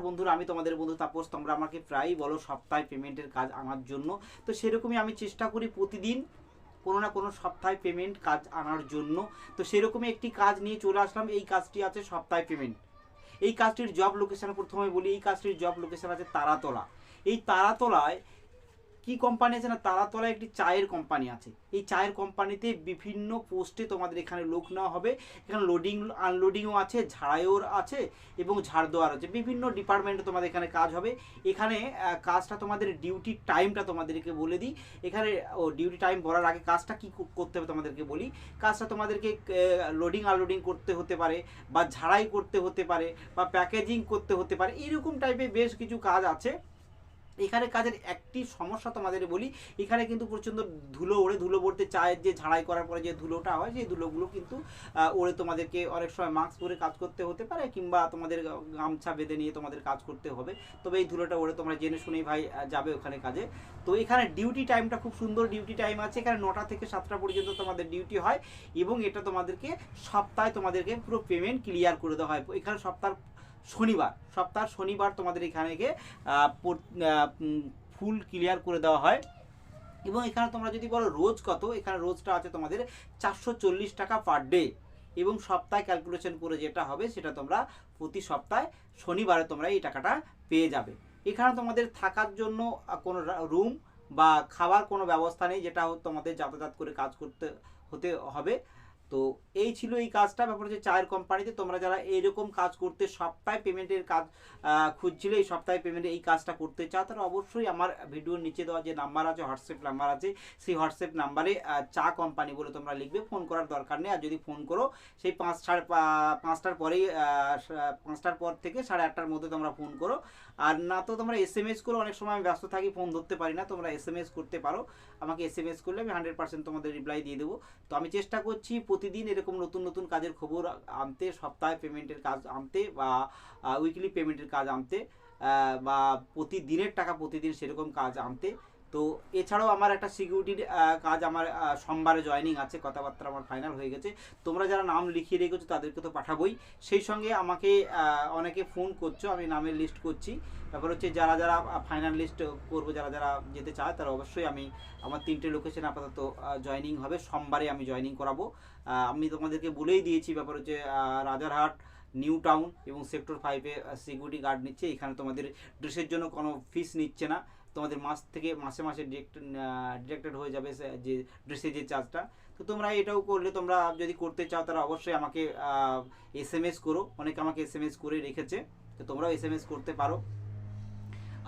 বন্ধুরা, আমি তোমাদের বন্ধু তাপস। তোমরা আমাকে প্রায়ই বলো সপ্তাহে পেমেন্টের কাজ আনার জন্য। তো সেরকমই আমি চেষ্টা করি প্রতিদিন কোনো না কোনো সপ্তাহে পেমেন্ট কাজ আনার জন্য। তো সেরকমই একটি কাজ নিয়ে চলে আসলাম। এই কাজটি আছে সপ্তাহে পেমেন্ট। এই কাজটির জব লোকেশন প্রথমে বলি। এই কাজটির জব লোকেশন আছে তারাতলা। এই তারাতলায় কি কোম্পানি আছে না, তারাতলায় একটি চায়ের কোম্পানি আছে। এই চায়ের কোম্পানিতে বিভিন্ন পোস্টে তোমাদের এখানে লোক নেওয়া হবে। এখানে লোডিং আনলোডিংও আছে, ঝাড়াইও আছে এবং ঝাড় দেওয়ার আছে। বিভিন্ন ডিপার্টমেন্টে তোমাদের এখানে কাজ হবে। এখানে কাজটা তোমাদের ডিউটি টাইমটা তোমাদেরকে বলে দিই। এখানে ডিউটি টাইম বলার আগে কাজটা কি করতে হবে তোমাদেরকে বলি। কাজটা তোমাদেরকে লোডিং আনলোডিং করতে হতে পারে, বা ঝাড়াই করতে হতে পারে, বা প্যাকেজিং করতে হতে পারে। এরকম টাইপের বেশ কিছু কাজ আছে। এখানে কাজের একটি সমস্যা তোমাদের বলি, এখানে কিন্তু প্রচণ্ড ধুলো ওড়ে। ধুলো বলতে চায়ের যে ঝাড়াই করার পরে যে ধুলোটা হয়, সেই ধুলোগুলো কিন্তু ওড়ে। তোমাদেরকে অনেক সময় মাস্ক পরে কাজ করতে হতে পারে, কিংবা তোমাদের গামছা বেঁধে নিয়ে তোমাদের কাজ করতে হবে। তবে এই ধুলোটা ওড়ে, তোমরা জেনে শুনেই ভাই যাবে ওখানে কাজে। তো এখানে ডিউটি টাইমটা খুব সুন্দর ডিউটি টাইম আছে। এখানে 9টা থেকে 7টা পর্যন্ত তোমাদের ডিউটি হয়, এবং এটা তোমাদেরকে সপ্তাহে তোমাদেরকে পুরো পেমেন্ট ক্লিয়ার করে দেওয়া হয়। এখানে সপ্তাহ শনিবার তোমাদের এখানে গিয়ে ফুল ক্লিয়ার করে দেওয়া হয়। এবং এখানে তোমরা যদি বলো রোজ কত, এখানে রোজটা আছে তোমাদের 440 টাকা পার ডে। এবং সপ্তাহে ক্যালকুলেশন করে যেটা হবে সেটা তোমরা প্রতি সপ্তাহে শনিবারে তোমরা এই টাকাটা পেয়ে যাবে। এখানে তোমাদের থাকার জন্য কোনো রুম বা খাবার কোনো ব্যবস্থা নেই, যেটা তোমাদের যাতায়াত করে কাজ করতে হতে হবে। তো এই ছিল এই কাজটা। ব্যাপার হচ্ছে চায়ের কোম্পানিতে তোমরা যারা এইরকম কাজ করতে সপ্তাহে পেমেন্টের কাজ খুঁজছিলে, এই সপ্তাহে পেমেন্টে এই কাজটা করতে চাও, তারা অবশ্যই আমার ভিডিওর নিচে দেওয়া যে নাম্বার আছে, হোয়াটসঅ্যাপ নাম্বার আছে, সেই হোয়াটসঅ্যাপ নাম্বারে চা কোম্পানি বলে তোমরা লিখবে। ফোন করার দরকার নেই। আর যদি ফোন করো সেই 5টার পরেই 5টার পর থেকে 8:30টার মধ্যে তোমরা ফোন করো। আর না তো তোমরা SMS করো। অনেক সময় আমি ব্যস্ত থাকি, ফোন ধরতে পারি না। তোমরা SMS করতে পারো। আমাকে SMS করলে আমি 100% তোমাদের রিপ্লাই দিয়ে দেবো। তো আমি চেষ্টা করছি প্রতিদিন এরকম নতুন নতুন কাজের খবর আনতে, সপ্তাহে পেমেন্টের কাজ আনতে, বা উইকলি পেমেন্টের কাজ আনতে, বা প্রতিদিনের টাকা প্রতিদিন সেরকম কাজ আনতে। তো এছাড়াও আমার একটা সিকিউরিটির কাজ আমার সোমবারে জয়েনিং আছে। কথাবার্তা আমার ফাইনাল হয়ে গেছে। তোমরা যারা নাম লিখিয়ে রেখেছো তাদেরকে তো পাঠাবোই। সেই সঙ্গে আমাকে অনেকে ফোন করছো, আমি নামের লিস্ট করছি। তারপর হচ্ছে যারা যারা ফাইনাল লিস্ট করবো, যারা যারা যেতে চায়, তারা অবশ্যই আমার 3টে লোকেশন আপাতত জয়েনিং হবে। সোমবারে আমি জয়েনিং করাবো। আমি তোমাদেরকে বলেই দিয়েছি। ব্যাপার হচ্ছে রাজারহাট, নিউ টাউন এবং সেক্টর 5-এ সিকিউরিটি গার্ড নিচ্ছে। এখানে তোমাদের ড্রেসের জন্য কোনো ফিস নিচ্ছে না। তোমাদের মাসে মাসে ডিরেক্টেড হয়ে যাবে যে ড্রেসের যে চার্জটা। তো তোমরা এটাও করলে, তোমরা যদি করতে চাও তারা অবশ্যই আমাকে SMS করো। অনেকে আমাকে SMS করে রেখেছে, তো তোমরাও SMS করতে পারো।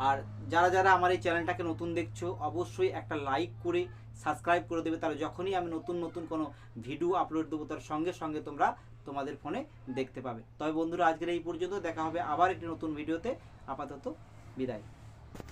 আর যারা যারা আমার এই চ্যানেলটাকে নতুন দেখছো, অবশ্যই একটা লাইক করে সাবস্ক্রাইব করে দেবে। তাহলে যখনই আমি নতুন নতুন কোনো ভিডিও আপলোড দেবো, তার সঙ্গে সঙ্গে তোমরা তোমাদের ফোনে দেখতে পাবে। তবে বন্ধুরা, আজকের এই পর্যন্ত। দেখা হবে আবার একটি নতুন ভিডিওতে। আপাতত বিদায়।